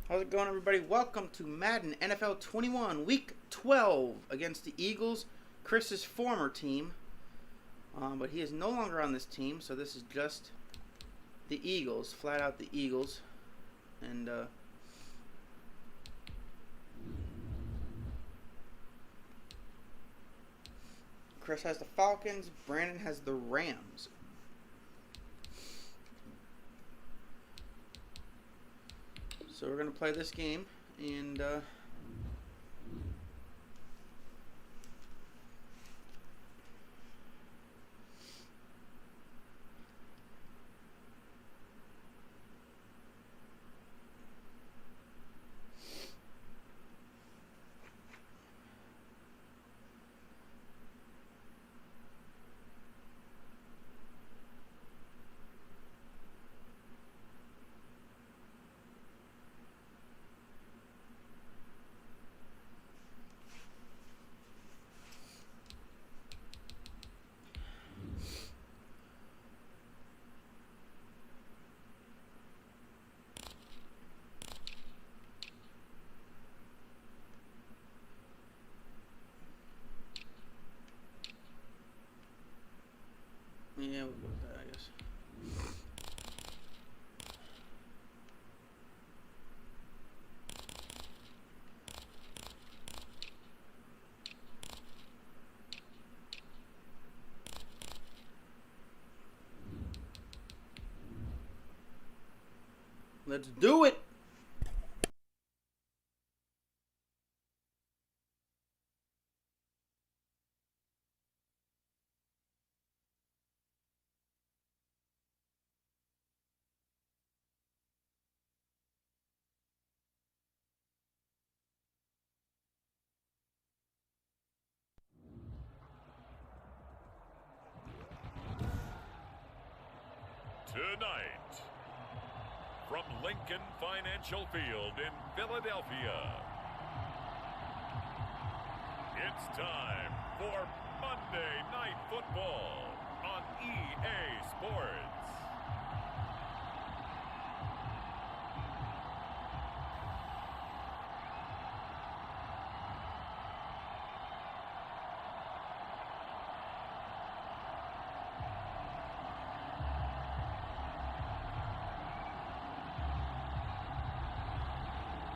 How's it going, everybody? Welcome to Madden NFL 21, Week 12 against the Eagles, Chris's former team. But he is no longer on this team, so this is just the Eagles, flat out the Eagles. And Chris has the Falcons, Brandon has the Rams. So we're going to play this game, and yeah, we'll go with that, I guess. Let's do it! Tonight, from Lincoln Financial Field in Philadelphia, it's time for Monday Night Football on EA Sports.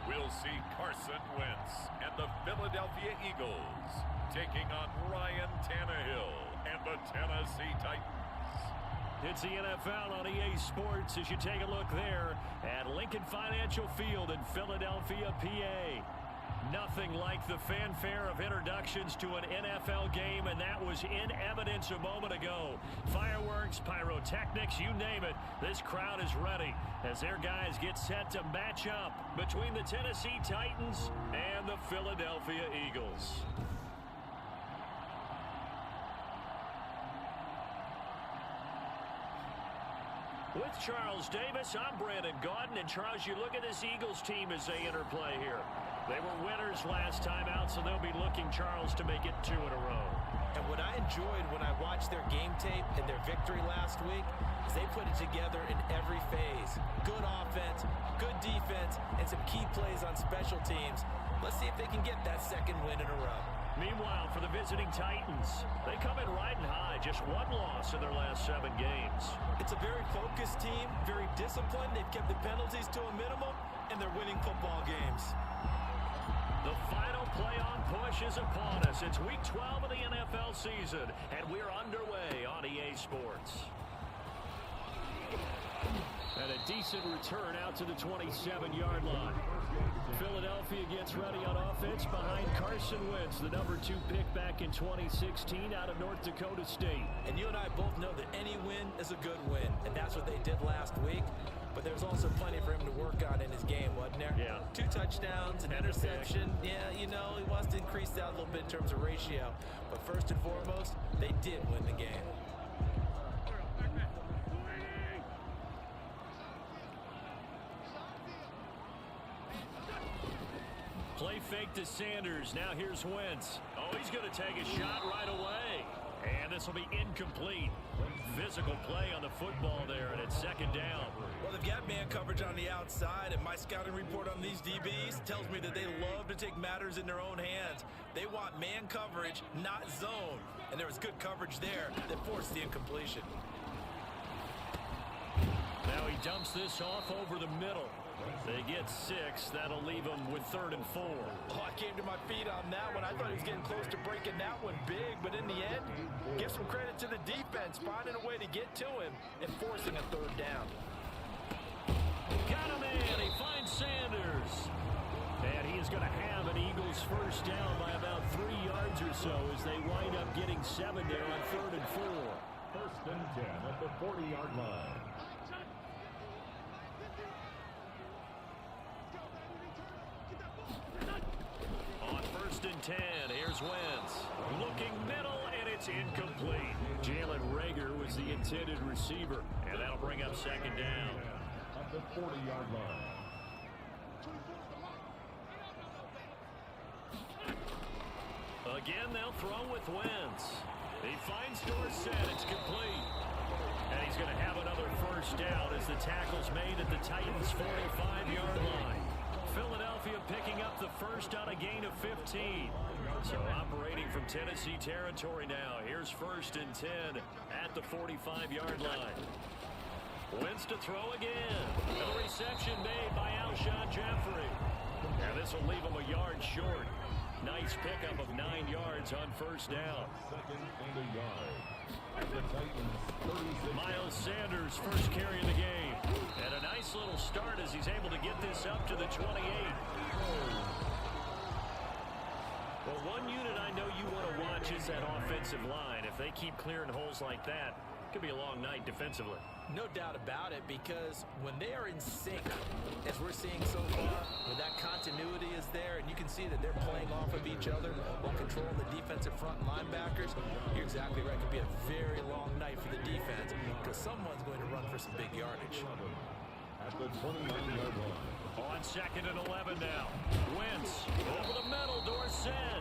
We'll see Carson Wentz and the Philadelphia Eagles taking on Ryan Tannehill and the Tennessee Titans. It's the NFL on EA Sports as you take a look there at Lincoln Financial Field in Philadelphia, PA. Nothing like the fanfare of introductions to an NFL game, and that was in evidence a moment ago. Fireworks, pyrotechnics, you name it. This crowd is ready as their guys get set to match up between the Tennessee Titans and the Philadelphia Eagles. With Charles Davis, I'm Brandon Gaudin. And Charles, you look at this Eagles team as they interplay here. They were winners last time out, so they'll be looking, Charles, to make it 2 in a row. And what I enjoyed when I watched their game tape and their victory last week is they put it together in every phase. Good offense, good defense, and some key plays on special teams. Let's see if they can get that second win in a row. Meanwhile, for the visiting Titans, they come in riding high, just 1 loss in their last 7 games. It's a very focused team, very disciplined. They've kept the penalties to a minimum, and they're winning football games. The final playoff push is upon us. It's Week 12 of the NFL season, and we're underway on EA Sports. And a decent return out to the 27-yard line. Philadelphia gets ready on offense behind Carson Wentz, the number 2 pick back in 2016 out of North Dakota State. And you and I both know that any win is a good win, and that's what they did last week. But there's also plenty for him to work on in his game, wasn't there? Yeah. 2 touchdowns, an interception. Yeah, you know, he wants to increase that a little bit in terms of ratio. But first and foremost, they did win the game. Play fake to Sanders. Now here's Wentz. Oh, he's going to take a shot right away. And this will be incomplete. physical play on the football there, and it's second down. Well, they've got man coverage on the outside, and my scouting report on these DBs tells me that they love to take matters in their own hands. They want man coverage, not zone. And there was good coverage there that forced the incompletion. Now he dumps this off over the middle. They get 6. That'll leave them with 3rd and 4. Oh, I came to my feet on that one. I thought he was getting close to breaking that one big, but in the end, give some credit to the defense, finding a way to get to him and forcing a 3rd down. Got him in. He finds Sanders. And he is going to have an Eagles first down by about 3 yards or so as they wind up getting 7 there on 3rd and 4. First and 10 at the 40-yard line. On 1st and 10, here's Wentz. Looking middle, and it's incomplete. Jalen Reagor was the intended receiver, and that'll bring up 2nd down. At the 40-yard line. Again, they'll throw with Wentz. He finds Dorsett. It's complete. And he's going to have another first down as the tackle's made at the Titans' 45-yard line. Philadelphia picking up the first on a gain of 15. So operating from Tennessee territory now. Here's 1st and 10 at the 45-yard line. Wentz to throw again. And a reception made by Alshon Jeffrey. And this will leave him a yard short. Nice pickup of 9 yards on first down. 2nd and a yard. At the Titans' 36. Miles Sanders first carry of the game. And a nice little start as he's able to get this up to the 28. Well, one unit I know you want to watch is that offensive line. If they keep clearing holes like that, it could be a long night defensively. No doubt about it, because when they are in sync, as we're seeing so far, when that continuity is there, and you can see that they're playing off of each other while controlling the defensive front linebackers, you're exactly right. It could be a very long night for the defense, because someone's going to run for some big yardage. At the 29-yard line. On 2nd and 11 now. Wentz over the middle, Dorsett.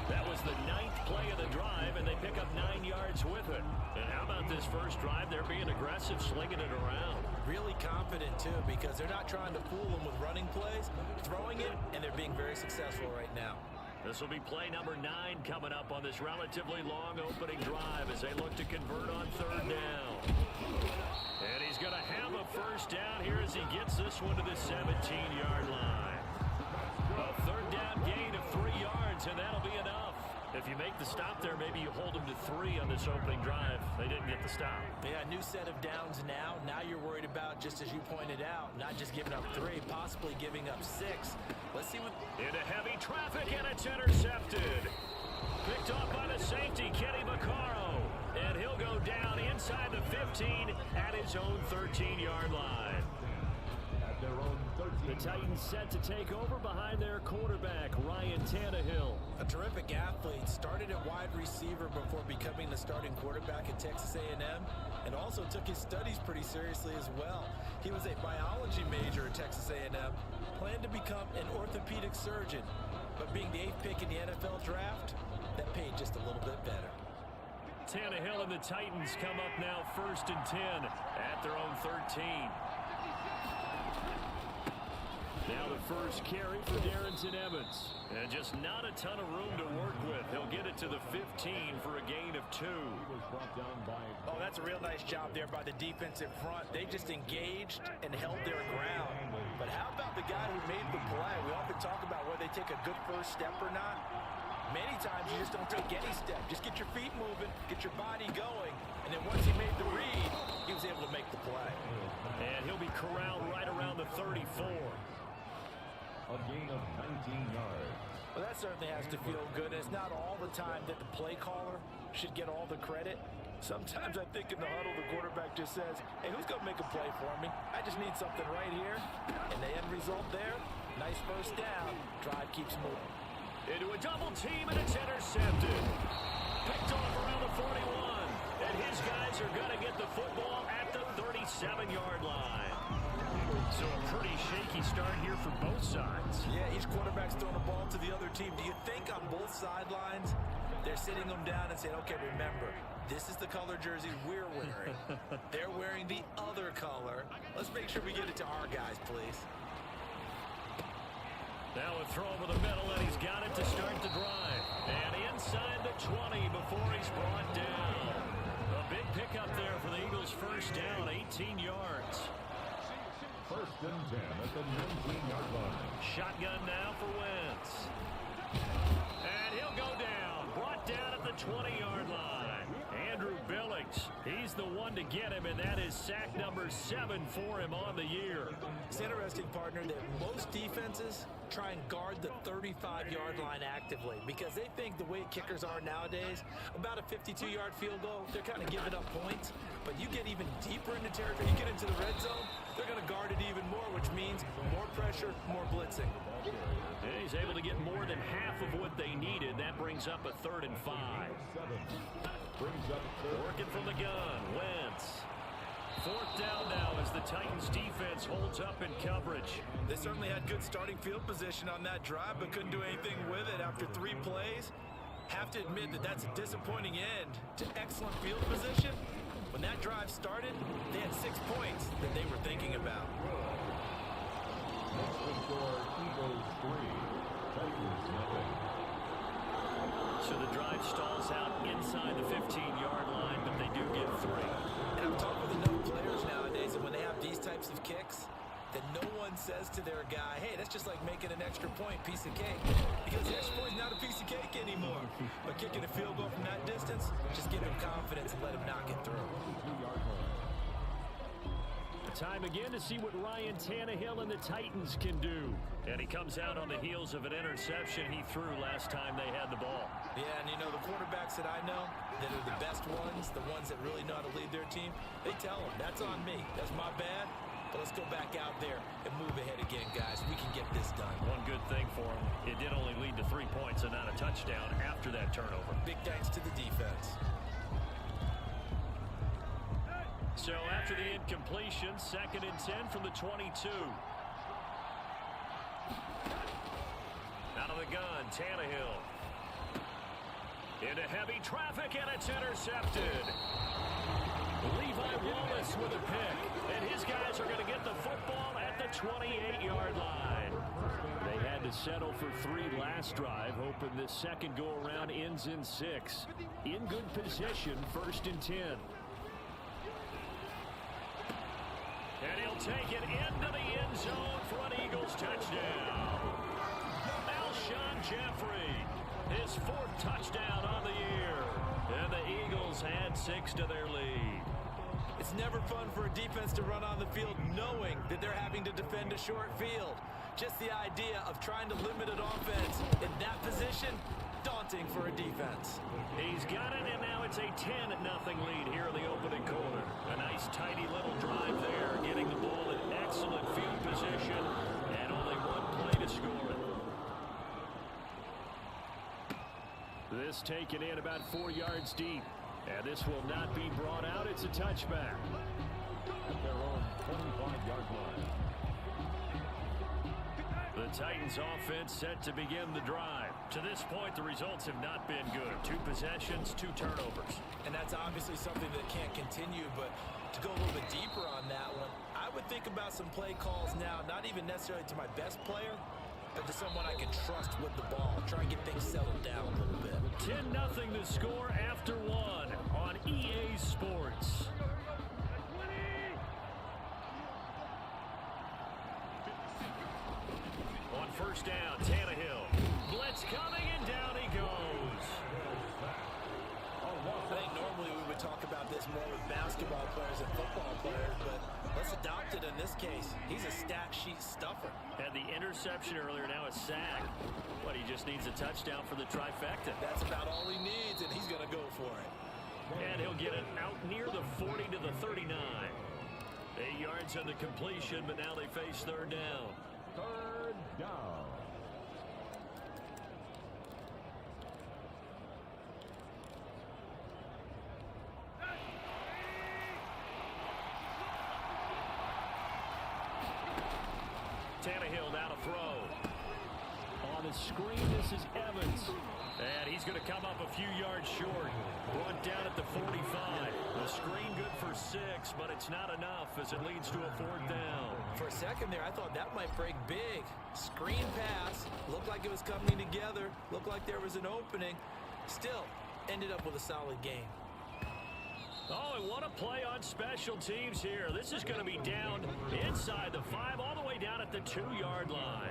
That was the 9th play of the drive, and they pick up 9 yards with it. And how about this first drive? They're being aggressive, slinging it around. Really confident, too, because they're not trying to fool them with running plays, throwing it, and they're being very successful right now. This will be play number 9 coming up on this relatively long opening drive as they look to convert on 3rd down. And he's going to have a first down here as he gets this one to the 17-yard line. A 3rd down gain of 3 yards, and that'll be enough. If you make the stop there, maybe you hold them to 3 on this opening drive. They didn't get the stop. Yeah, new set of downs now. Now you're worried about, just as you pointed out, not just giving up 3, possibly giving up 6. Let's see what... Into heavy traffic, and it's intercepted. Picked off by the safety, Kenny Vaccaro. And he'll go down inside the 15 at his own 13-yard line. At their own 13. The Titans set to take over behind their quarterback, Ryan Tannehill. A terrific athlete, started at wide receiver before becoming the starting quarterback at Texas A&M, and also took his studies pretty seriously as well. He was a biology major at Texas A&M, planned to become an orthopedic surgeon, but being the 8th pick in the NFL draft, that paid just a little bit better. Tannehill and the Titans come up now 1st and 10 at their own 13. Now the first carry for Darrington Evans. And just not a ton of room to work with. He'll get it to the 15 for a gain of 2. Oh, that's a real nice job there by the defensive front. They just engaged and held their ground. But how about the guy who made the play? We often talk about whether they take a good first step or not. Many times you just don't take any step. Just get your feet moving, get your body going, and then once he made the read, he was able to make the play. And he'll be corralled right around the 34. A gain of 19 yards. Well, that certainly has to feel good. It's not all the time that the play caller should get all the credit. Sometimes I think in the huddle, the quarterback just says, hey, who's going to make a play for me? I just need something right here. And the end result there, nice first down. Drive keeps moving. Into a double team, and it's intercepted. Picked off around the 41. And his guys are going to get the football at the 37-yard line. So a pretty shaky start here for both sides. Yeah, each quarterback's throwing the ball to the other team. Do you think on both sidelines they're sitting them down and saying, okay, remember, this is the color jersey we're wearing. They're wearing the other color. Let's make sure we get it to our guys, please. Now a throw over the middle, and he's got it to start the drive. And inside the 20 before he's brought down. A big pickup there for the Eagles' first down, 18 yards. First and 10 at the 19-yard line. Shotgun now for Wentz. And he'll go down. Brought down at the 20-yard line. Andrew Billings, he's the one to get him, and that is sack number 7 for him on the year. It's interesting, partner, that most defenses try and guard the 35-yard line actively because they think the way kickers are nowadays, about a 52-yard field goal, they're kind of giving up points. But you get even deeper into territory, you get into the red zone, they're going to guard it even more, which means more pressure, more blitzing. And he's able to get more than half of what they needed. That brings up a 3rd and 5. Working from the gun, Wentz. 4th down now as the Titans defense holds up in coverage. They certainly had good starting field position on that drive, but couldn't do anything with it after 3 plays. Have to admit that that's a disappointing end to excellent field position. When that drive started, they had 6 points that they were thinking about. So the drive stalls out inside the 15-yard line, but they do get 3. And I've talked with enough players nowadays that when they have these types of kicks, that no one says to their guy, hey, that's just like making an extra point, piece of cake. Because the extra point is not a piece of cake anymore. But kicking a field goal from that distance, just give him confidence and let him knock it through. Time again to see what Ryan Tannehill and the Titans can do. And he comes out on the heels of an interception he threw last time they had the ball. Yeah, and you know, the quarterbacks that I know that are the best ones, the ones that really know how to lead their team, they tell them, that's on me. That's my bad. But let's go back out there and move ahead again, guys. We can get this done. One good thing for him, it did only lead to 3 points and not a touchdown after that turnover. Big thanks to the defense. So after the incompletion, 2nd and 10 from the 22. Out of the gun, Tannehill. Into heavy traffic, and it's intercepted. Levi Wallace with a pick, and his guys are going to get the football at the 28-yard line. They had to settle for 3 last drive, hoping this second go-around ends in 6. In good position, 1st and 10. And he'll take it into the end zone for an Eagles touchdown. Alshon Jeffrey, his 4th touchdown on the year. And the Eagles add 6 to their lead. It's never fun for a defense to run on the field knowing that they're having to defend a short field. Just the idea of trying to limit an offense in that position, daunting for a defense. He's got it, and now it's a 10-0 lead here in the opening quarter. A nice, tidy little drive there, getting the ball in excellent field position, and only 1 play to score it. This taken in about 4 yards deep, and this will not be brought out. It's a touchback. At their own 25-yard line. The Titans offense set to begin the drive. To this point, the results have not been good. 2 possessions, 2 turnovers. And that's obviously something that can't continue, but to go a little bit deeper on that one, I would think about some play calls now, not even necessarily to my best player, but to someone I can trust with the ball. Try and get things settled down a little bit. 10-0 the score after 1 on EA Sports. On 1st down, Tannehill. Blitz coming, and down he goes. I think normally we would talk about this more with basketball players and football players, but let's adopt it in this case. He's a stat sheet stuffer. Had the interception earlier, now a sack. But he just needs a touchdown for the trifecta. That's about all he needs, and he's going to go for it. And he'll get it out near the 40 to the 39. 8 yards on the completion, but now they face 3rd down. 3rd down. Tannehill now to throw. On the screen, this is Evans. And he's going to come up a few yards short. Brought down at the 45. The screen good for 6, but it's not enough as it leads to a 4th down. For a second there, I thought that might break big. Screen pass. Looked like it was coming together. Looked like there was an opening. Still, ended up with a solid game. Oh, and what a play on special teams here. This is going to be down inside the 5, all the way down at the 2-yard line.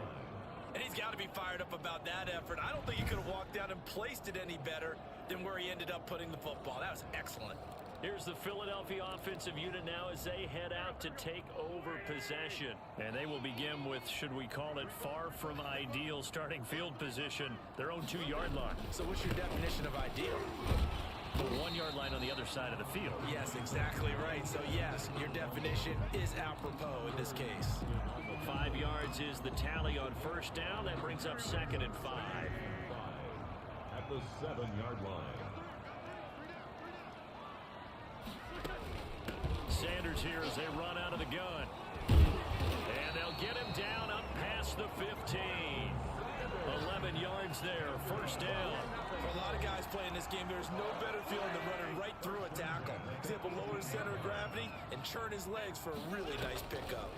And he's got to be fired up about that effort. I don't think he could have walked down and placed it any better than where he ended up putting the football. That was excellent. Here's the Philadelphia offensive unit now as they head out to take over possession. And they will begin with, should we call it, far from ideal starting field position, their own 2-yard line. So what's your definition of ideal? The 1-yard line on the other side of the field. Yes, exactly right. So yes, your definition is apropos in this case. 5 yards is the tally on first down. That brings up 2nd and 5. At the 7-yard line. Sanders here as they run out of the gun. And they'll get him down up past the 15. 11 yards there, first down. For a lot of guys playing this game, there's no better feeling than running right through a tackle. He's able to lower his center of gravity and churn his legs for a really nice pickup.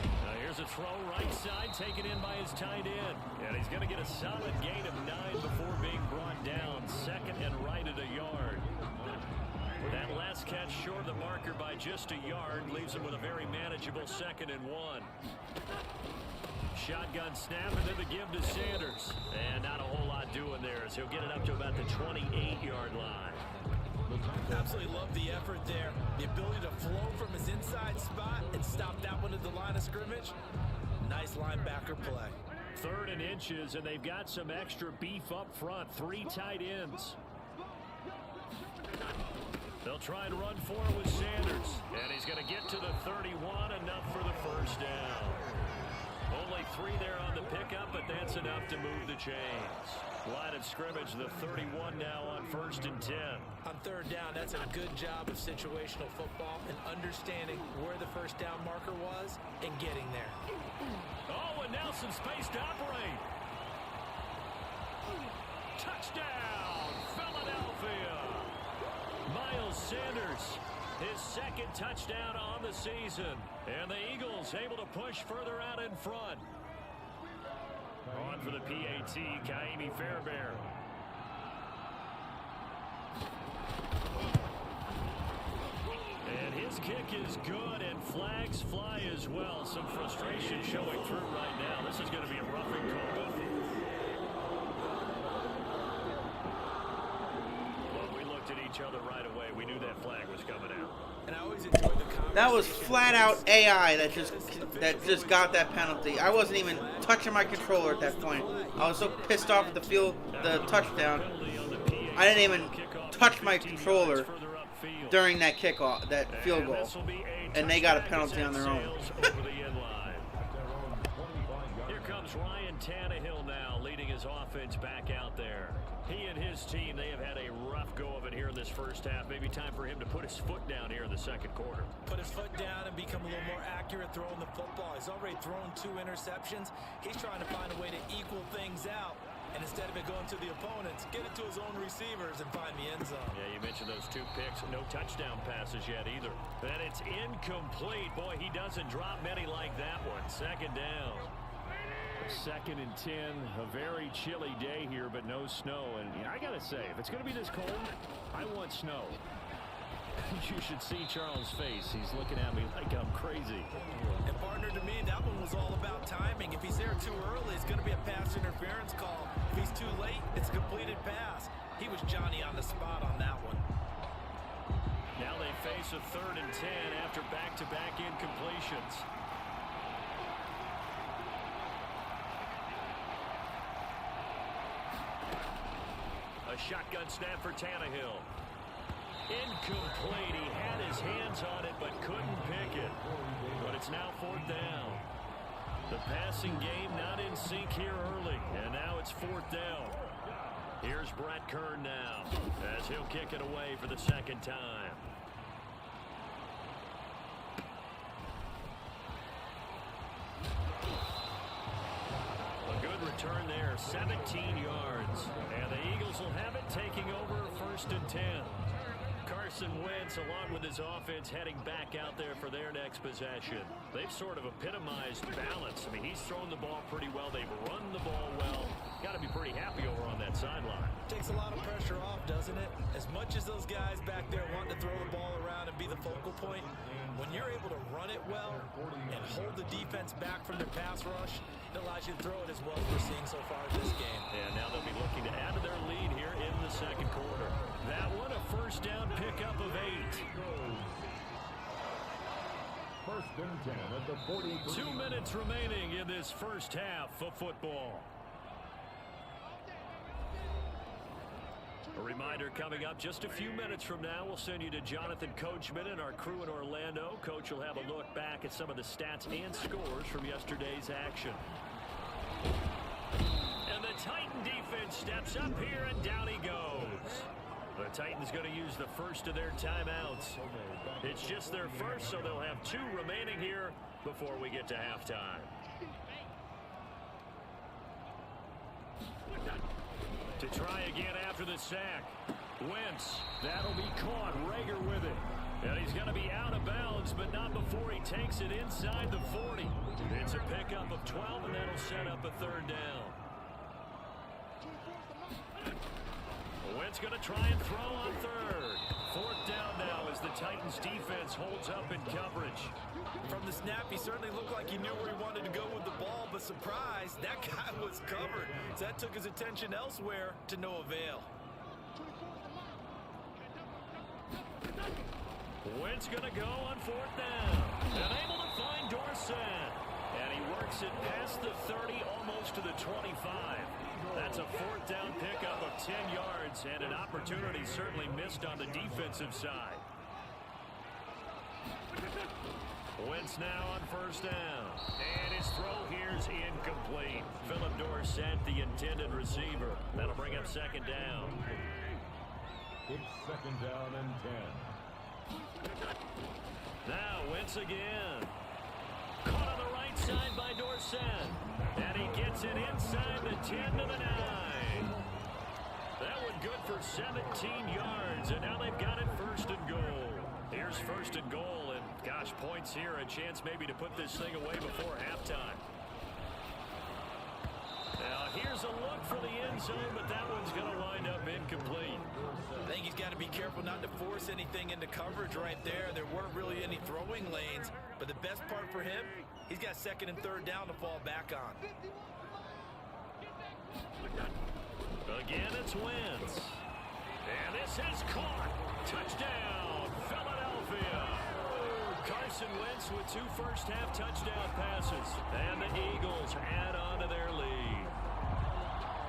Now here's a throw right side taken in by his tight end. And he's going to get a solid gain of 9 before being brought down. 2nd and right at a yard. That last catch short of the marker by just a yard leaves him with a very manageable 2nd and 1. Shotgun snap and then the give to Sanders. And not a whole lot doing there as he'll get it up to about the 28-yard line. Absolutely love the effort there. The ability to flow from his inside spot and stop that one at the line of scrimmage. Nice linebacker play. 3rd and inches, and they've got some extra beef up front. 3 tight ends. They'll try and run for it with Sanders. And he's going to get to the 31, enough for the first down. Only 3 there on the pickup, but that's enough to move the chains. Line of scrimmage, the 31 now on 1st and 10. On 3rd down, that's a good job of situational football and understanding where the first down marker was and getting there. Oh, and now some space to operate. Touchdown, Philadelphia. Miles Sanders, his 2nd touchdown on the season. And the Eagles able to push further out in front. On for the PAT, Kaimi Fairbairn. And his kick is good, and flags fly as well. Some frustration showing through right now. This is going to be a roughing call. Well, we looked at each other right away. We knew that flag was coming out. And I always enjoy the conversation. That was flat out AI that just got that penalty. I wasn't even touching my controller at that point. I was so pissed off at the touchdown. I didn't even touch my controller during that kickoff, that field goal, and they got a penalty on their own. Here comes Ryan Tannehill now, leading his offense back out there. He and his team, they have had a rough go of it here in this first half. Maybe time for him to put his foot down here in the 2nd quarter. Put his foot down and become a little more accurate throwing the football. He's already thrown 2 interceptions. He's trying to find a way to equal things out. And instead of it going to the opponents, get it to his own receivers and find the end zone. Yeah, you mentioned those 2 picks. No touchdown passes yet either. And it's incomplete. Boy, he doesn't drop many like that one. 2nd down. 2nd and 10, a very chilly day here, but no snow. And I got to say, if it's going to be this cold, I want snow. You should see Charles' face. He's looking at me like I'm crazy. And partner, to me, that one was all about timing. If he's there too early, it's going to be a pass interference call. If he's too late, it's a completed pass. He was Johnny on the spot on that one. Now they face a 3rd and 10 after back-to-back incompletions. A shotgun snap for Tannehill. Incomplete. He had his hands on it but couldn't pick it. But it's now 4th down. The passing game not in sync here early. And now it's 4th down. Here's Brett Kern now as he'll kick it away for the 2nd time. return there, 17 yards. And the Eagles will have it, taking over 1st and 10. Carson Wentz, along with his offense, heading back out there for their next possession. They've sort of epitomized balance. I mean, he's thrown the ball pretty well. They've run the ball well. Got to be pretty happy over on that sideline. Takes a lot of pressure off, doesn't it? As much as those guys back there want to throw the ball around and be the focal point, when you're able to run it well and hold the defense back from their pass rush, it allows you to throw it as well as we're seeing so far in this game. And now they'll be looking to add to their lead here in the second quarter. That one, a 1st down pickup of 8. 1st and 10 at the 43. 2 minutes remaining in this first half of football. A reminder coming up just a few minutes from now, we'll send you to Jonathan Coachman and our crew in Orlando. Coach will have a look back at some of the stats and scores from yesterday's action. And the Titan defense steps up here, and down he goes. The Titans going to use the first of their timeouts. It's just their first, so they'll have 2 remaining here before we get to halftime. To try again after the sack. Wentz, that'll be caught. Rager with it. And he's going to be out of bounds, but not before he takes it inside the 40. It's a pickup of 12, and that'll set up a 3rd down. Wentz going to try and throw on 3rd. 4th down now as the Titans defense holds up in coverage. From the snap, he certainly looked like he knew where he wanted to go with the ball, but surprise, that guy was covered. So that took his attention elsewhere to no avail. Wentz going to go on 4th down. And able to find Dorsett. And he works it past the 30, almost to the 25. That's a 4th down pickup of 10 yards, and an opportunity certainly missed on the defensive side. Wentz now on 1st down. And his throw here's incomplete. Philip Dorsett, the intended receiver. That'll bring up 2nd down. It's 2nd down and 10. Now Wentz again. Caught on the right side by Dorsett. And he gets it inside the 10 to the 9. That one good for 17 yards. And now they've got it 1st and goal. Here's 1st and goal. And gosh, points here. A chance maybe to put this thing away before halftime. Now here's a look for the end zone, but that one's going to wind up incomplete. I think he's got to be careful not to force anything into coverage right there. There weren't really any throwing lanes, but the best part for him, he's got 2nd and 3rd down to fall back on. Again, it's Wentz. And this is caught. Touchdown, Philadelphia. Carson Wentz with 2 first-half touchdown passes. And the Eagles add on to their lead.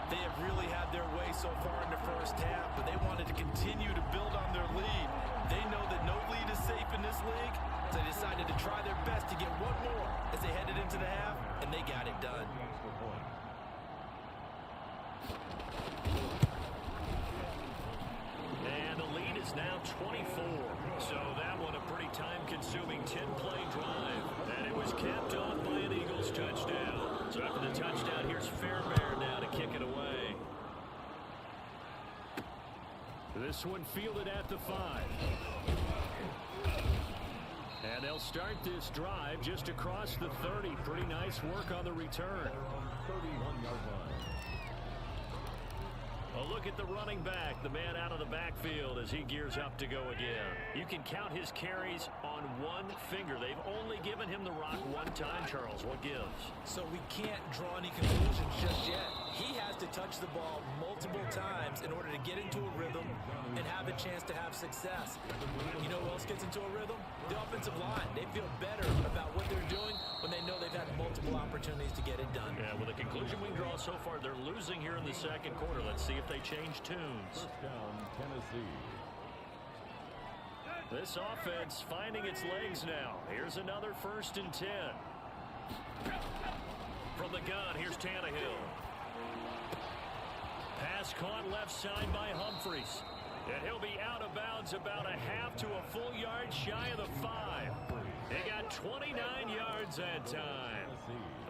They have really had their way so far in the first half, but they wanted to continue to build on their lead. They know that no lead is safe in this league, so they decided to try their best to get one more as they headed into the half, and they got it done. And the lead is now 24. So that one a pretty time-consuming 10-play drive. And it was capped off by an Eagles touchdown. So after the touchdown, here's Fairbairn now to kick it away. This one fielded at the 5. And they'll start this drive just across the 30. Pretty nice work on the return. 31-yard line. A look at the running back, the man out of the backfield as he gears up to go again. You can count his carries on one finger. They've only given him the rock one time, Charles. What gives? So we can't draw any conclusions just yet. He has to touch the ball multiple times in order to get into a rhythm and have a chance to have success. You know who else gets into a rhythm? The offensive line. They feel better about what they're doing when they know they've had multiple opportunities to get it done. Yeah, with the conclusion we draw so far, they're losing here in the second quarter. Let's see if they change tunes. 1st down, Tennessee. This offense finding its legs now. Here's another 1st and 10. From the gun, here's Tannehill. Pass caught left side by Humphries. And he'll be out of bounds about a half to a full yard shy of the 5. He got 29 yards that time.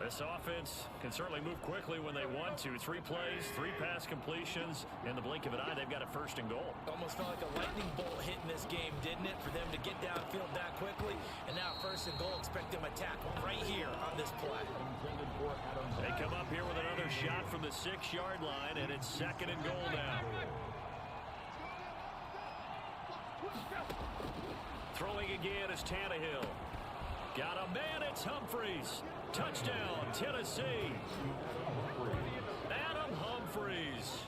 This offense can certainly move quickly when they want to. 3 plays, 3 pass completions. In the blink of an eye, they've got a 1st and goal. Almost felt like a lightning bolt hit in this game, didn't it? For them to get downfield that quickly. And now 1st and goal, expect them to attack right here on this play. They come up here with another shot from the 6-yard line, and it's 2nd and goal now. Throwing again is Tannehill. Got a man, it's Humphries. Touchdown, Tennessee. Adam Humphries.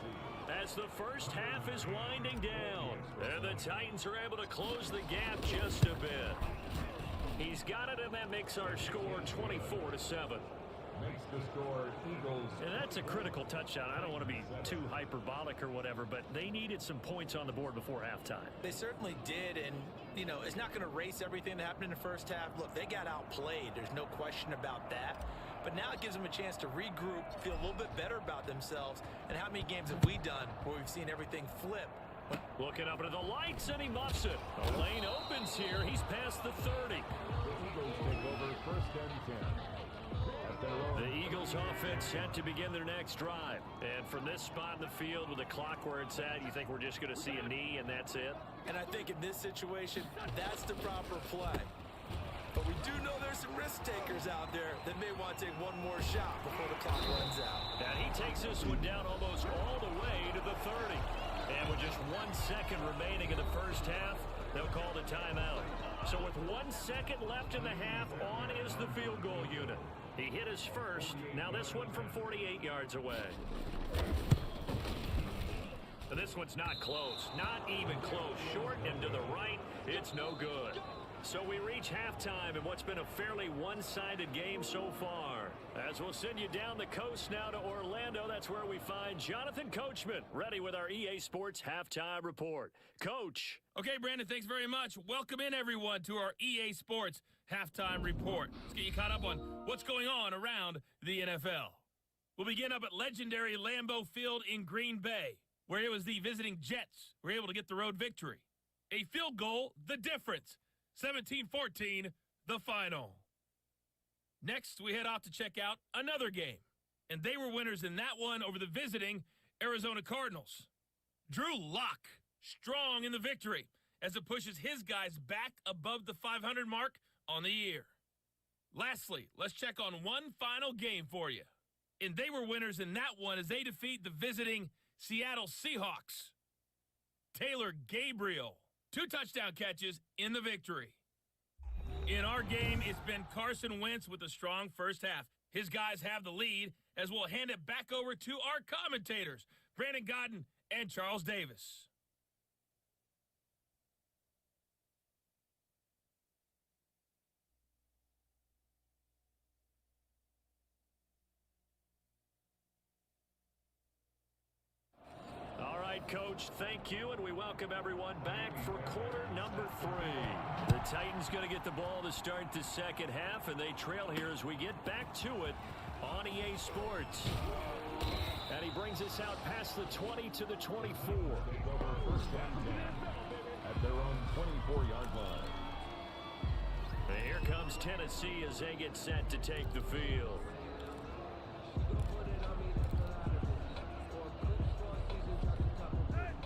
As the first half is winding down, and the Titans are able to close the gap just a bit. He's got it, and that makes our score 24-7. Makes the score Eagles. And that's a critical touchdown. I don't want to be too hyperbolic or whatever, but they needed some points on the board before halftime. They certainly did, and, you know, it's not going to erase everything that happened in the first half. Look, they got outplayed. There's no question about that. But now it gives them a chance to regroup, feel a little bit better about themselves. And how many games have we done where we've seen everything flip? Looking up into the lights, and he muffs it. A lane opens here. He's past the 30. The Eagles take over 1st and 10. The Eagles offense set to begin their next drive. And from this spot in the field with the clock where it's at, you think we're just going to see a knee and that's it? And I think in this situation, that's the proper play. But we do know there's some risk takers out there that may want to take one more shot before the clock runs out. And he takes this one down almost all the way to the 30. And with just 1 second remaining in the first half, they'll call the timeout. So with 1 second left in the half, on is the field goal unit. He hit his first. Now this one from 48 yards away. But this one's not close. Not even close. Short and to the right. It's no good. So we reach halftime in what's been a fairly one-sided game so far. As we'll send you down the coast now to Orlando, that's where we find Jonathan Coachman, ready with our EA Sports Halftime Report. Coach. Okay, Brandon, thanks very much. Welcome in, everyone, to our EA Sports Halftime Report. Let's get you caught up on what's going on around the NFL. We'll begin up at legendary Lambeau Field in Green Bay, where it was the visiting Jets who were able to get the road victory. A field goal, the difference. 17-14, the final. Next, we head off to check out another game. And they were winners in that one over the visiting Arizona Cardinals. Drew Lock, strong in the victory as it pushes his guys back above the 500 mark on the year. Lastly, let's check on one final game for you. And they were winners in that one as they defeat the visiting Seattle Seahawks. Taylor Gabriel, 2 touchdown catches in the victory. In our game, it's been Carson Wentz with a strong first half. His guys have the lead as we'll hand it back over to our commentators, Brandon Godden and Charles Davis. Coach, thank you, and we welcome everyone back for quarter number 3. The Titans going to get the ball to start the second half, and they trail here as we get back to it on EA Sports. And he brings us out past the 20 to the 24. Take over 1st and 10 at their own 24-yard line. And here comes Tennessee as they get set to take the field.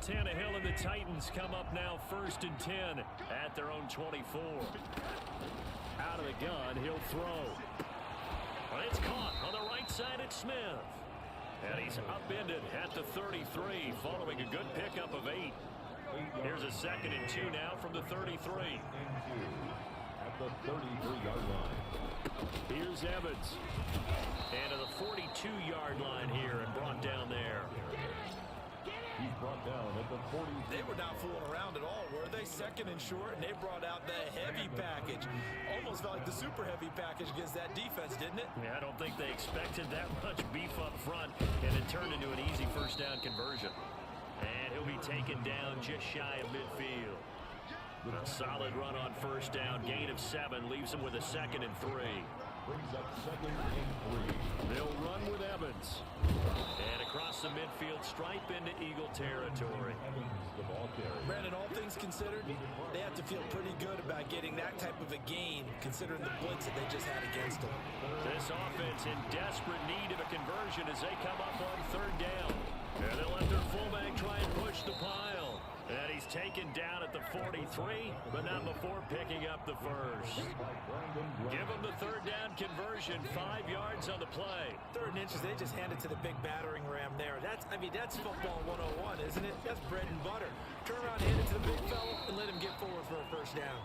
Tannehill and the Titans come up now 1st and 10 at their own 24. Out of the gun, he'll throw. But it's caught on the right side at Smith. And he's upended at the 33 following a good pickup of 8. Here's a 2nd and 2 now from the 33. At the 33-yard line. Here's Evans. And to the 42-yard line here and brought down there. He's brought down at the 40. They were not fooling around at all, were they? 2nd and short, and they brought out the heavy package. Almost felt like the super heavy package against that defense, didn't it? Yeah, I don't think they expected that much beef up front, and it turned into an easy 1st down conversion. And he'll be taken down just shy of midfield. A solid run on 1st down, gain of 7, leaves him with a 2nd and 3. Brings up 2nd and 3. They'll run with Evans. And across across the midfield stripe into Eagle territory. Brandon, all things considered, they have to feel pretty good about getting that type of a gain, considering the blitz that they just had against them. This offense in desperate need of a conversion as they come up on third down. And they'll let their fullback try and push the pile. And he's taken down at the 43, but not before picking up the first. Give them the third down conversion, 5 yards on the play. 3rd and inches, they just hand it to the big battering ram there. That's football 101, isn't it? That's bread and butter. Turn around, hand it to the big fella, and let him get forward for a first down.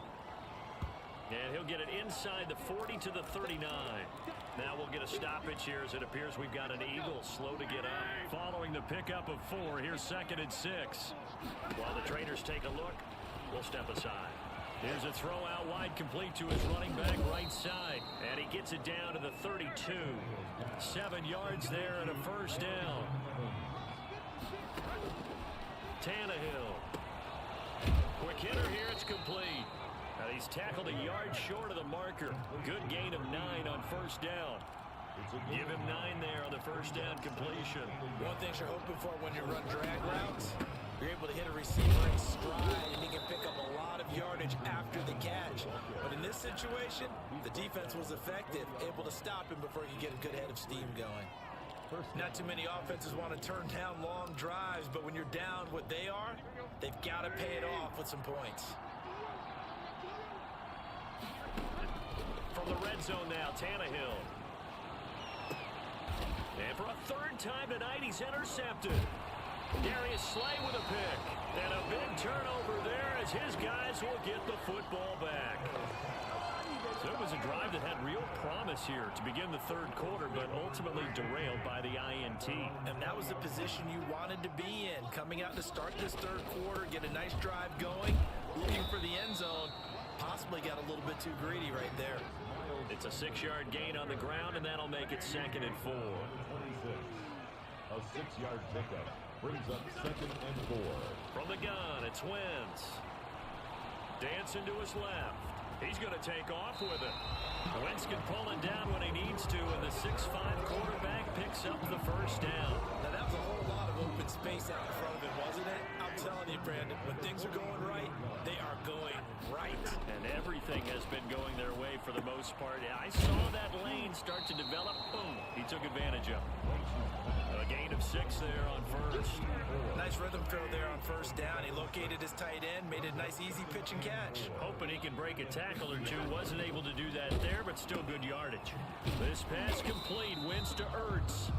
And he'll get it inside the 40 to the 39. Now we'll get a stoppage here as it appears we've got an Eagle slow to get up. Following the pickup of 4, here's 2nd and 6. While the trainers take a look, we'll step aside. Here's a throw out wide, complete to his running back right side. And he gets it down to the 32. 7 yards there and a first down. Tannehill. Quick hitter here, it's complete. Now he's tackled a yard short of the marker. Good gain of 9 on first down. Give him 9 there on the first down completion. One thing you're hoping for when you run drag routes, you're able to hit a receiver in stride, and he can pick up a lot of yardage after the catch. But in this situation, the defense was effective, able to stop him before he could get a good head of steam going. Not too many offenses want to turn down long drives, but when you're down what they are, they've got to pay it off with some points. From the red zone now, Tannehill. And for a 3rd time tonight, he's intercepted. Darius Slay with a pick. And a big turnover there as his guys will get the football back. So it was a drive that had real promise here to begin the 3rd quarter, but ultimately derailed by the INT. And that was the position you wanted to be in. Coming out to start this 3rd quarter, get a nice drive going, looking for the end zone. Possibly got a little bit too greedy right there. It's a 6-yard gain on the ground, and that'll make it 2nd and 4. A 6-yard pickup brings up 2nd and 4. From the gun, it's Wentz. Dancing to his left. He's going to take off with it. Wentz can pull it down when he needs to, and the 6'5" quarterback picks up the first down. Now, that was a whole lot of open space out in front of him, wasn't it? I'm telling you, Brandon, when things are going right, they are going right. And everything has been going their way for the most part. I saw that lane start to develop. Boom. He took advantage of it. A gain of 6 there on first. Nice rhythm throw there on first down. He located his tight end, made a nice easy pitch and catch. Hoping he can break a tackle or two. Wasn't able to do that there, but still good yardage. This pass complete. Wins to Ertz.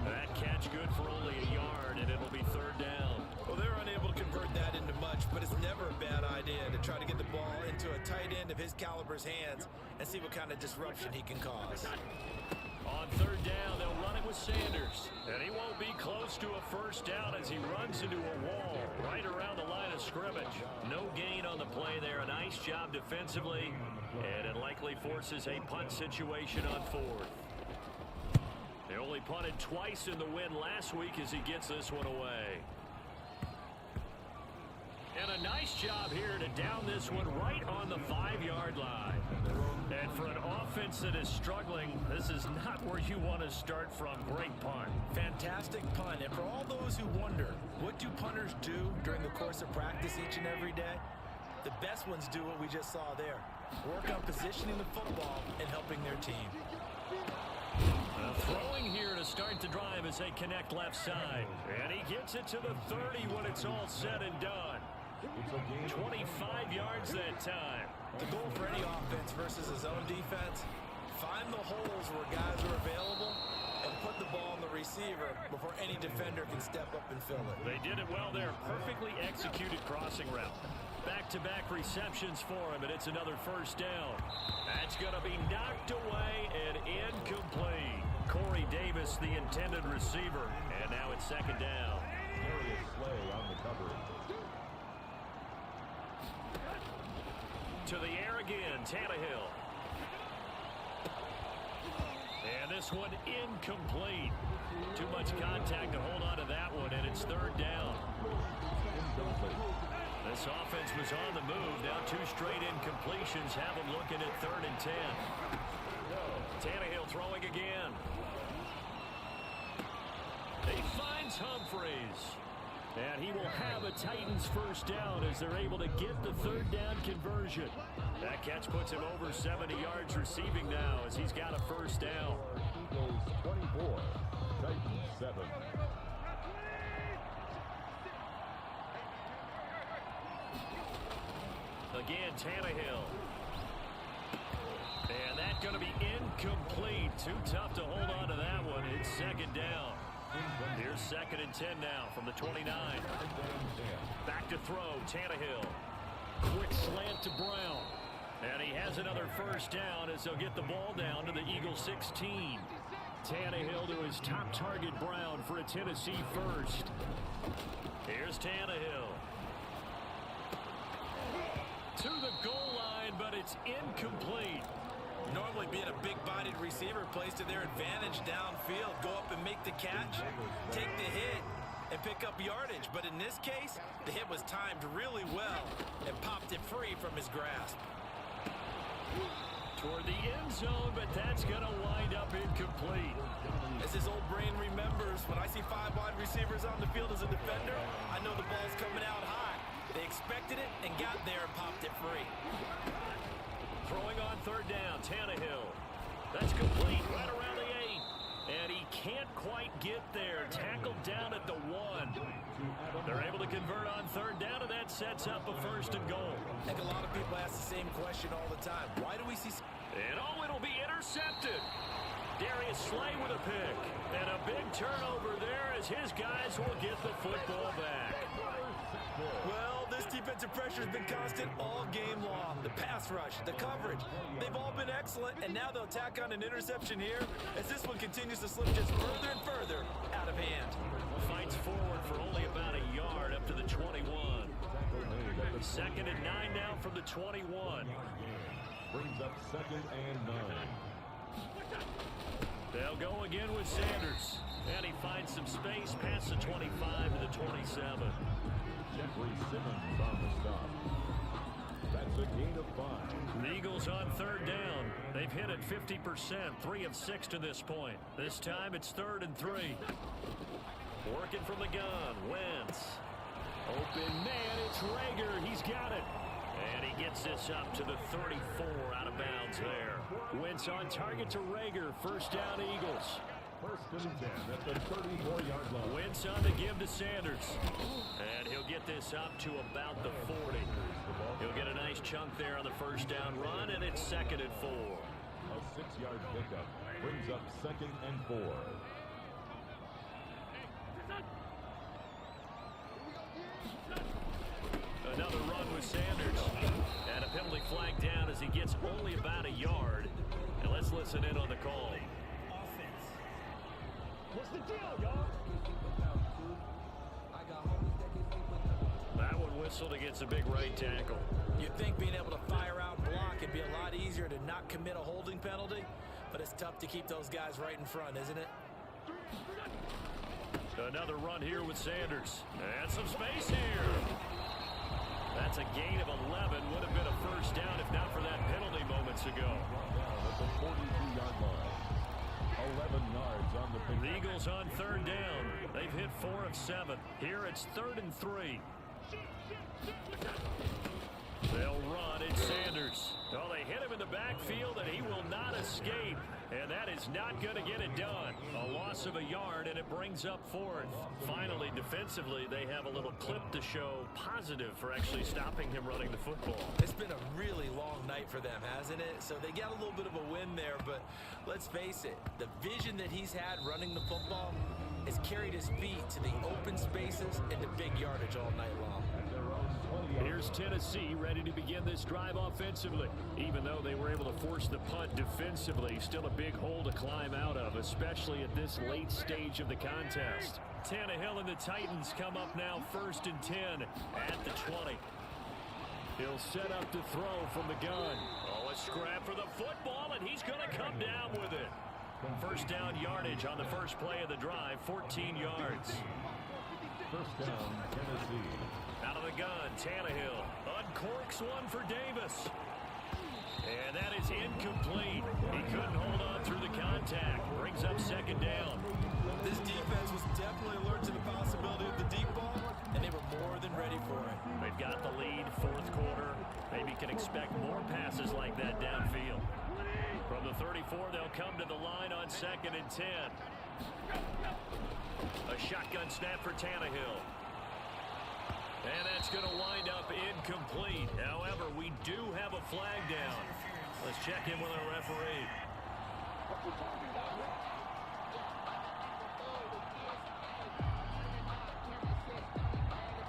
That catch good for only a yard, and it'll be 3rd down. Well, they're unable to convert that into much, but it's never a bad idea to try to get the ball into a tight end of his caliber's hands and see what kind of disruption he can cause. On 3rd down, they'll run it with Sanders. And he won't be close to a first down as he runs into a wall right around the line of scrimmage. No gain on the play there. A nice job defensively. And it likely forces a punt situation on 4th. They only punted twice in the win last week as he gets this one away. And a nice job here to down this one right on the 5-yard line. And for an offense that is struggling, this is not where you want to start from. Great punt. Fantastic punt. And for all those who wonder, what do punters do during the course of practice each and every day? The best ones do what we just saw there. Work on positioning the football and helping their team. Throwing here to start the drive as they connect left side. And he gets it to the 30 when it's all said and done. 25 yards that time. The goal for any offense versus his own defense, find the holes where guys are available and put the ball on the receiver before any defender can step up and fill it. They did it well there. Perfectly executed crossing route. Back-to-back receptions for him, and it's another first down. That's going to be knocked away and incomplete. Corey Davis, the intended receiver, and now it's 2nd down. Darius Slay on the coverage. To the air again, Tannehill. And this one incomplete. Too much contact to hold on to that one, and it's 3rd down. This offense was on the move. Now 2 straight incompletions have them looking at 3rd and 10. Tannehill throwing again. He finds And he will have a Titans first down as they're able to get the third down conversion. That catch puts him over 70 yards receiving now as he's got a first down. Eagles 24, Titans 7. Again, Tannehill. And that's going to be incomplete. Too tough to hold on to that one. It's second down. Here's 2nd and 10 now from the 29. Back to throw, Tannehill. Quick slant to Brown. And he has another first down as they'll get the ball down to the Eagles 16. Tannehill to his top target, Brown, for a Tennessee first. Here's Tannehill. To the goal line, but it's incomplete. Normally being a big-bodied receiver plays to their advantage downfield. Go up and make the catch, take the hit, and pick up yardage. But in this case, the hit was timed really well and popped it free from his grasp. Toward the end zone, but that's going to wind up incomplete. As his old brain remembers, when I see 5 wide receivers on the field as a defender, I know the ball's coming out high. They expected it and got there and popped it free. Throwing on third down, Tannehill. That's complete right around the 8. And he can't quite get there. Tackled down at the 1. They're able to convert on third down, and that sets up a first and goal. I think a lot of people ask the same question all the time. Why do we see... And it'll be intercepted. Darius Slay with a pick. And a big turnover there as his guys will get the football back. Well, this defensive pressure has been constant all game long. The pass rush, the coverage, they've all been excellent, and now they'll tack on an interception here as this one continues to slip just further and further out of hand. Fights forward for only about a yard up to the 21. 2nd and 9 now from the 21. Brings up 2nd and 9. They'll go again with Sanders. And he finds some space past the 25 to the 27. Jeffrey Simmons on the stop. That's a gain of 5. The Eagles on third down. They've hit it 50%, 3 of 6 to this point. This time it's 3rd and 3. Working from the gun, Wentz. Open man, it's Rager. He's got it. And he gets this up to the 34, out of bounds there. Wentz on target to Rager. First down, Eagles. 1st and 10 at the 34-yard line. Wentz on the give to Sanders. And he'll get this up to about the 40. He'll get a nice chunk there on the first down run, and it's 2nd and 4. A 6-yard pickup brings up 2nd and 4. Another run with Sanders. And a penalty flag down as he gets only about a yard. And let's listen in on the call. What's the deal, y'all? That one whistled against a big right tackle. You'd think being able to fire out and block would be a lot easier to not commit a holding penalty, but it's tough to keep those guys right in front, isn't it? Another run here with Sanders. And some space here. That's a gain of 11. Would have been a first down if not for that penalty moments ago. Down at the 42-yard line. 11 yards on the pick. The Eagles on third down. They've hit 4 of 7. Here it's 3rd and 3. They'll run. It's Sanders. Oh, they hit him in the backfield, and he will not escape. And that is not going to get it done. A loss of a yard, and it brings up 4th. Finally, defensively, they have a little clip to show positive for actually stopping him running the football. It's been a really long night for them, hasn't it? So they got a little bit of a win there, but let's face it, the vision that he's had running the football has carried his feet to the open spaces and the big yardage all night long. Here's Tennessee ready to begin this drive offensively. Even though they were able to force the punt defensively, still a big hole to climb out of, especially at this late stage of the contest. Tannehill and the Titans come up now 1st and 10 at the 20. He'll set up to throw from the gun. Oh, a scrap for the football, and he's going to come down with it. First down yardage on the first play of the drive, 14 yards. First down, Tennessee. Out of the gun, Tannehill uncorks one for Davis. And that is incomplete. He couldn't hold on through the contact. Brings up 2nd down. This defense was definitely alert to the possibility of the deep ball, before they'll come to the line on 2nd and 10. A shotgun snap for Tannehill. And that's going to wind up incomplete. However, we do have a flag down. Let's check in with our referee.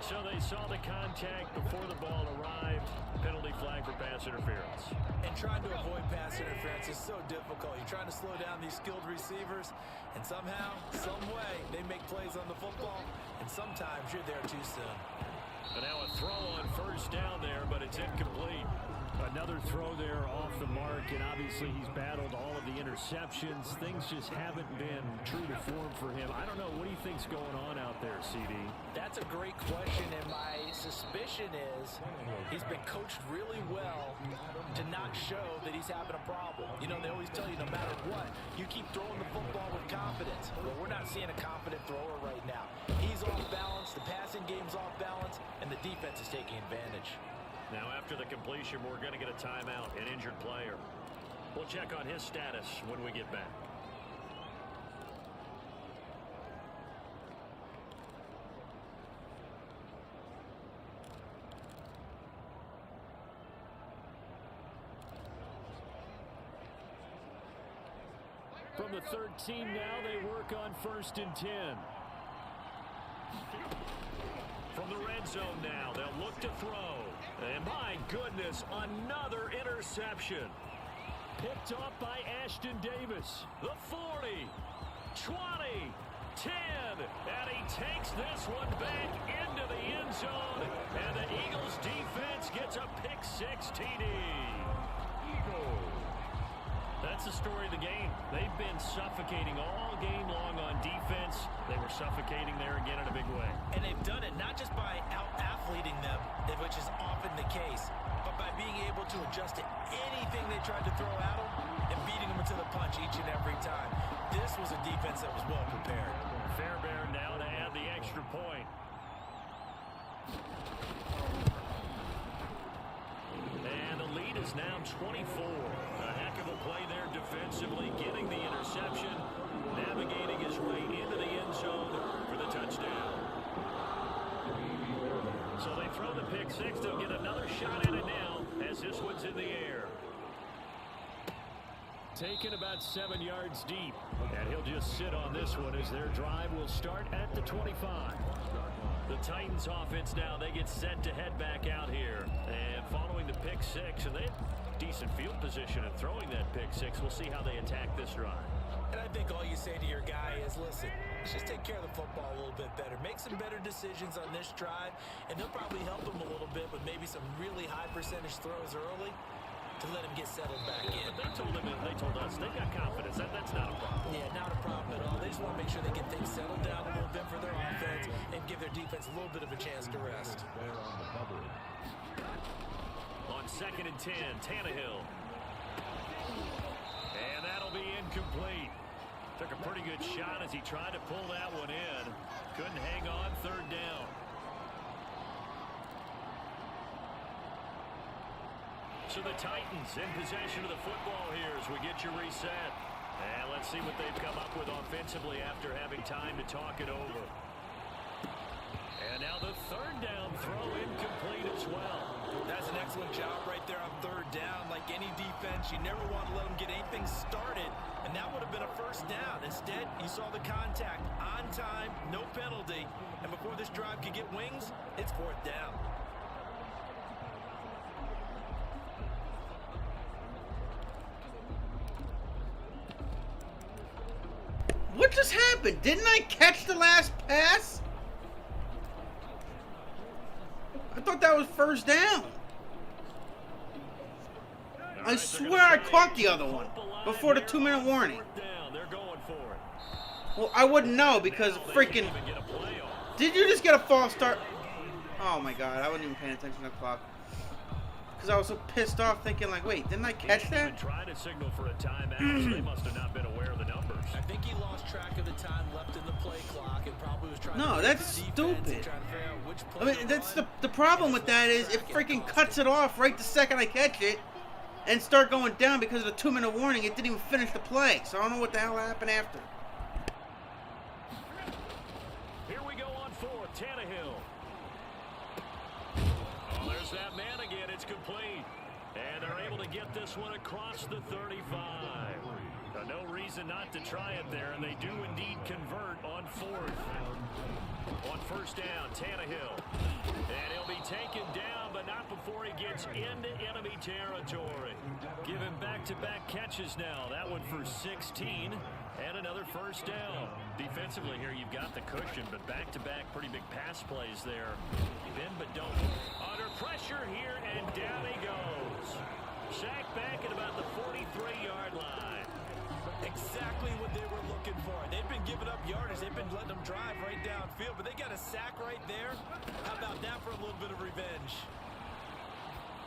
So they saw the contact before the ball arrived. Penalty flag for pass interference. And trying to avoid pass interference is so difficult. You're trying to slow down these skilled receivers, and somehow, some way, they make plays on the football, and sometimes you're there too soon. And now a throw on 1st down there, but it's incomplete. Another throw there off the mark, and obviously he's battled all of the interceptions. Things just haven't been true to form for him. I don't know. What do you think's going on out there, CD? That's a great question, and my suspicion is he's been coached really well to not show that he's having a problem. You know, they always tell you no matter what, you keep throwing the football with confidence. Well, we're not seeing a confident thrower right now. He's off balance, the passing game's off balance, and the defense is taking advantage. Now, after the completion, we're going to get a timeout, an injured player. We'll check on his status when we get back. From the 13 now, they work on 1st and 10. From the red zone now, they'll look to throw. And my goodness, another interception. Picked off by Ashton Davis. The 40, 20, 10. And he takes this one back into the end zone. And the Eagles defense gets a pick 6 TD. That's the story of the game. They've been suffocating all game long on defense. They were suffocating there again in a big way. And they've done it not just by out-athleting them, which is often the case, but by being able to adjust to anything they tried to throw at them and beating them into the punch each and every time. This was a defense that was well prepared. Fairbairn now to add the extra point. And the lead is now 24. A heck of a play there defensively, getting the interception, navigating his way into the end zone for the touchdown. So they throw the pick 6. They'll get another shot at it now as this one's in the air. Taken about 7 yards deep. And he'll just sit on this one as their drive will start at the 25. The Titans offense now, they get set to head back out here. And following the pick 6, and they have decent field position in throwing that pick 6. We'll see how they attack this drive. And I think all you say to your guy is, listen, let's just take care of the football a little bit better. Make some better decisions on this drive, and they'll probably help him a little bit with maybe some really high percentage throws early to let him get settled back in. But they told us they've got confidence. That's not a problem. Yeah, not a problem at all. They just want to make sure they get things settled down a little bit for their offense and give their defense a little bit of a chance to rest. On 2nd and 10, Tannehill. And that'll be incomplete. Took a pretty good shot as he tried to pull that one in. Couldn't hang on 3rd down. So the Titans in possession of the football here as we get you reset. And let's see what they've come up with offensively after having time to talk it over. And now the 3rd down throw incomplete as well. That's an excellent job right there on 3rd down. Like any defense, you never want to let them get anything started, and that would have been a 1st down. Instead, you saw the contact on time, no penalty, and before this drive could get wings, it's 4th down. What just happened? Didn't I catch the last pass? I thought that was 1st down. I swear I caught the other one before the 2-minute warning. Well, I wouldn't know because freaking... Did you just get a false start? Oh my god, I wasn't even paying attention to the clock. Because I was so pissed off thinking like, wait, didn't I catch that? Trying to signal for a timeout, so they must have not been aware of the numbers. I think he lost track of the time left in the play clock and probably was trying No, that's stupid. I mean, that's the problem with that is it freaking cuts it off right the second I catch it. and start going down because of the 2-minute warning. It didn't even finish the play. So I don't know what the hell happened after. Here we go on fourth. Tannehill. Oh, there's that man again. It's complete. And they're able to get this one across the 35. No reason not to try it there, and they do indeed convert on fourth. On first down, Tannehill. And he'll be taken down, but not before he gets into enemy territory. Give him back-to-back catches now. That one for 16, and another first down. Defensively here, you've got the cushion, but back-to-back pretty big pass plays there. Bend but don't. Under pressure here, and down he goes. Sacked back at about the 43-yard line. Exactly what they were looking for. They've been giving up yardage. They've been letting them drive right downfield, but they got a sack right there. How about that for a little bit of revenge?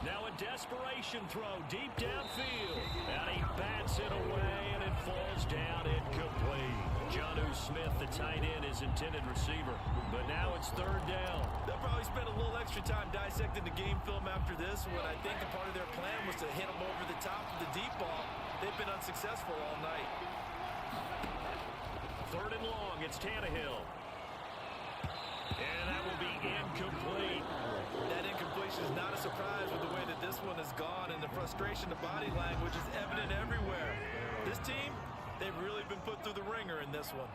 Now a desperation throw deep downfield. And he bats it away, and it falls down incomplete. Jonnu Smith, the tight end, is intended receiver. But now it's third down. They'll probably spend a little extra time dissecting the game film after this one. I think a part of their plan was to hit them over the top of the deep ball. They've been unsuccessful all night. Third and long, it's Tannehill. And that will be incomplete. That incompletion is not a surprise with the way that this one has gone, and the frustration, the body language is evident everywhere. This team, they've really been put through the ringer in this one.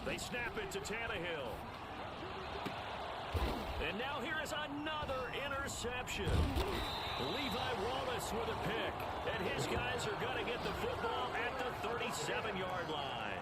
They snap it to Tannehill. And now here is another interception. Levi Wallace with a pick. And his guys are going to get the football at the 37-yard line.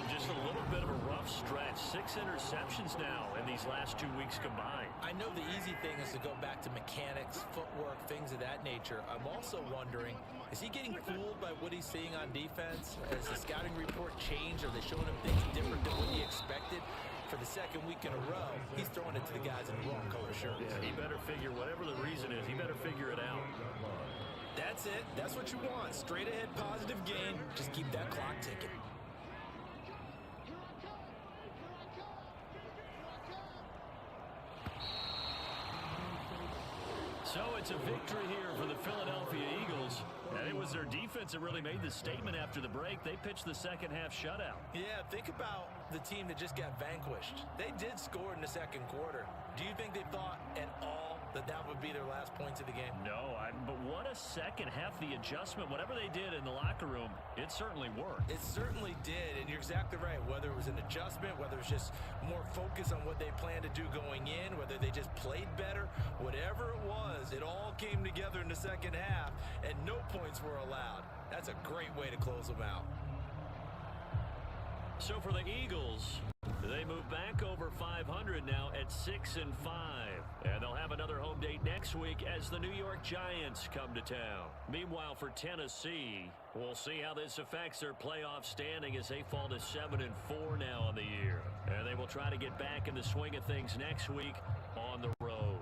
Just a little bit of a rough stretch. 6 interceptions now in these last 2 weeks combined. I know the easy thing is to go back to mechanics, footwork, things of that nature. I'm also wondering, is he getting fooled by what he's seeing on defense? Has the scouting report changed? Are they showing him things different than what he expected? For the second week in a row, he's throwing it to the guys in the wrong color shirts. Yeah, he better figure, whatever the reason is, he better figure it out. That's it. That's what you want. Straight ahead, positive gain. Just keep that clock ticking. So it's a victory here for the Philadelphia Eagles. And it was their defense that really made the statement after the break. They pitched the second half shutout. Yeah, think about the team that just got vanquished. They did score in the second quarter. Do you think they thought at all that that would be their last points of the game? No, but what a second half. The adjustment, whatever they did in the locker room, it certainly worked. It certainly did, and you're exactly right. Whether it was an adjustment, whether it was just more focus on what they planned to do going in, whether they just played better, whatever it was, it all came together in the second half, and no points were allowed. That's a great way to close them out. So for the Eagles, they move back over 500 now at 6-5. And they'll have another home date next week as the New York Giants come to town. Meanwhile, for Tennessee, we'll see how this affects their playoff standing as they fall to 7-4 now on the year. And they will try to get back in the swing of things next week on the road.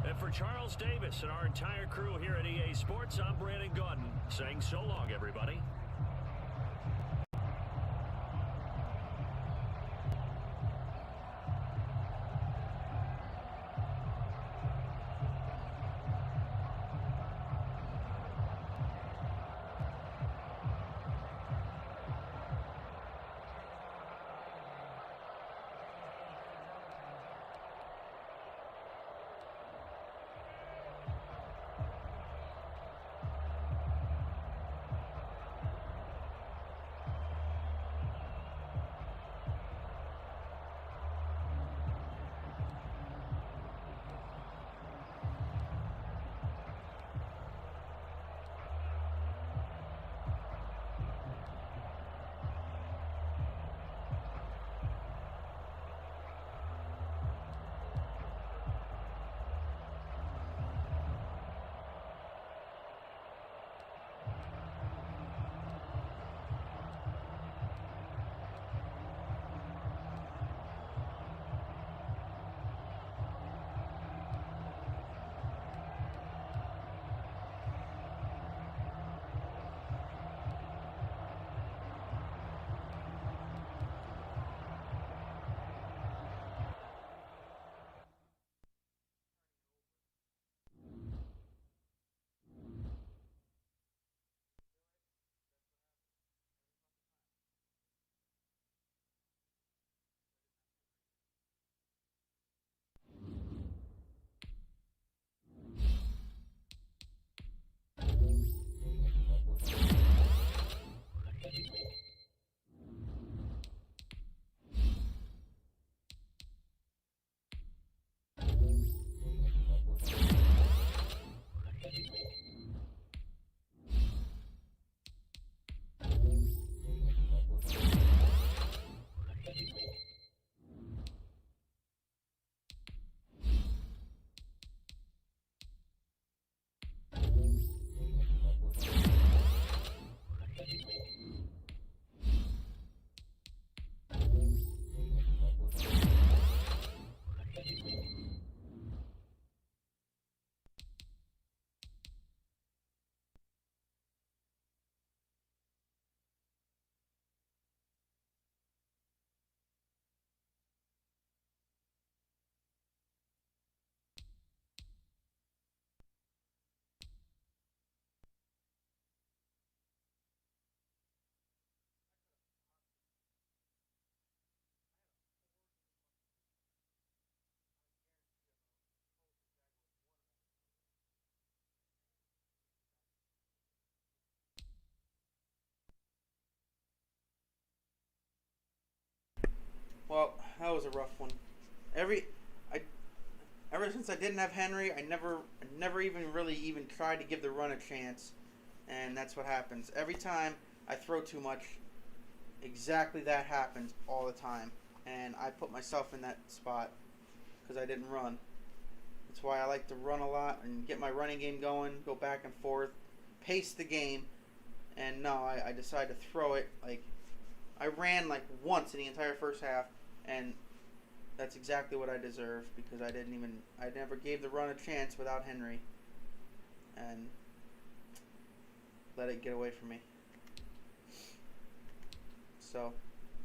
And for Charles Davis and our entire crew here at EA Sports, I'm Brandon Gaudin saying so long, everybody. Well, that was a rough one. Ever since I didn't have Henry, I never even tried to give the run a chance, and that's what happens every time I throw too much. Exactly that happens all the time, and I put myself in that spot because I didn't run. That's why I like to run a lot and get my running game going, go back and forth, pace the game, and no, I decided to throw it. Like, I ran like once in the entire first half, and that's exactly what I deserve because I never gave the run a chance without Henry, and let it get away from me. So,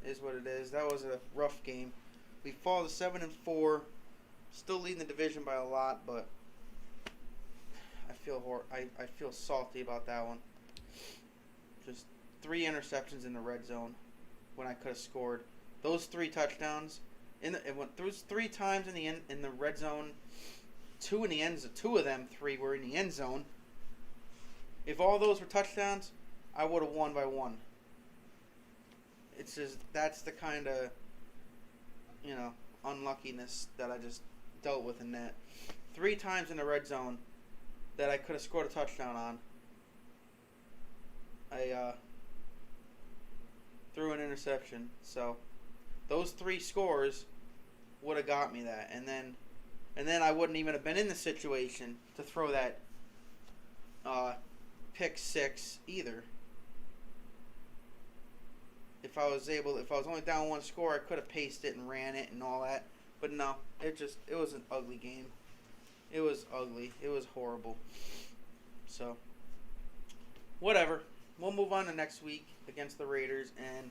is what it is. That was a rough game. We fall to 7-4, still leading the division by a lot, but I feel salty about that one. Just 3 interceptions in the red zone when I could have scored. Those 3 touchdowns. It went through 3 times in the red zone. 2 in the end zone. 2 of them 3 were in the end zone. If all those were touchdowns, I would have won by 1. It's just that's the kind of unluckiness that I just dealt with in that. 3 times in the red zone that I could have scored a touchdown on. I threw an interception. So those 3 scores would have got me that, and then I wouldn't even have been in the situation to throw that pick 6 either. If I was only down 1 score, I could have paced it and ran it and all that. But no, it was an ugly game. It was ugly. It was horrible. So, whatever. We'll move on to next week against the Raiders and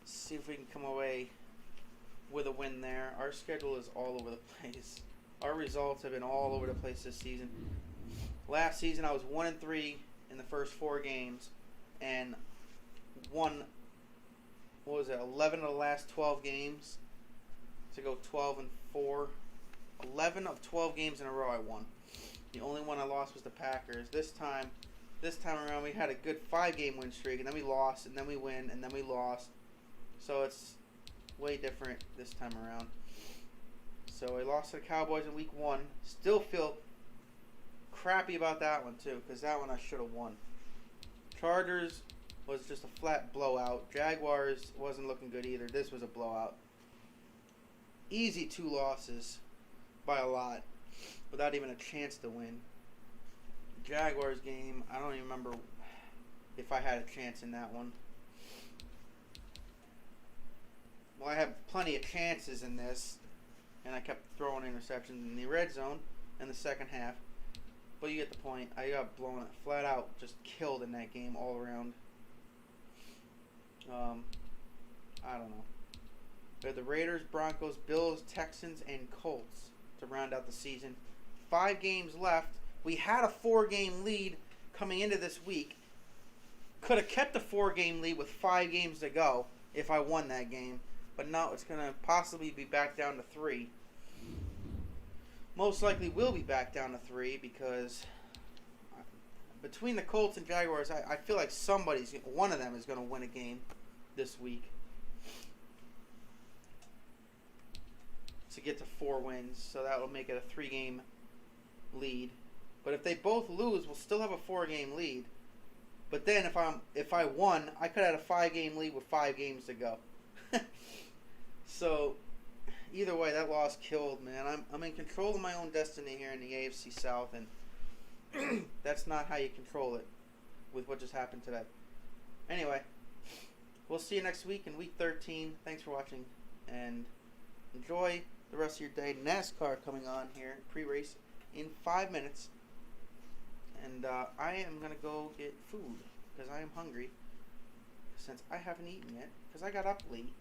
see if we can come away with a win there. Our schedule is all over the place. Our results have been all over the place this season. Last season, I was 1-3 in the first 4 games and won. What was it? 11 of the last 12 games to go 12-4. 11 of 12 games in a row I won. The only one I lost was the Packers. This time around we had a good 5-game win streak, and then we lost, and then we win, and then we lost. So it's way different this time around. So I lost to the Cowboys in week 1. Still feel crappy about that one too, because that one I should have won. Chargers was just a flat blowout. Jaguars wasn't looking good either. This was a blowout. Easy 2 losses by a lot without even a chance to win. Jaguars game, I don't even remember if I had a chance in that one. Well, I had plenty of chances in this, and I kept throwing interceptions in the red zone in the second half. But you get the point. I got blown flat out, just killed in that game all around. I don't know. We have the Raiders, Broncos, Bills, Texans, and Colts to round out the season. 5 games left. We had a 4-game lead coming into this week. Could have kept a 4-game lead with 5 games to go if I won that game. But no, it's going to possibly be back down to 3. Most likely will be back down to 3 because between the Colts and Jaguars, I feel like one of them is going to win a game this week to get to 4 wins. So that will make it a 3-game lead. But if they both lose, we'll still have a 4-game lead. But then if I won, I could have had a 5-game lead with 5 games to go. So either way, that loss killed, man. I'm in control of my own destiny here in the AFC South, and that's not how you control it with what just happened today. Anyway, we'll see you next week in Week 13. Thanks for watching, and enjoy the rest of your day. NASCAR coming on here, pre-race, in 5 minutes. And I am going to go get food because I am hungry since I haven't eaten yet because I got up late.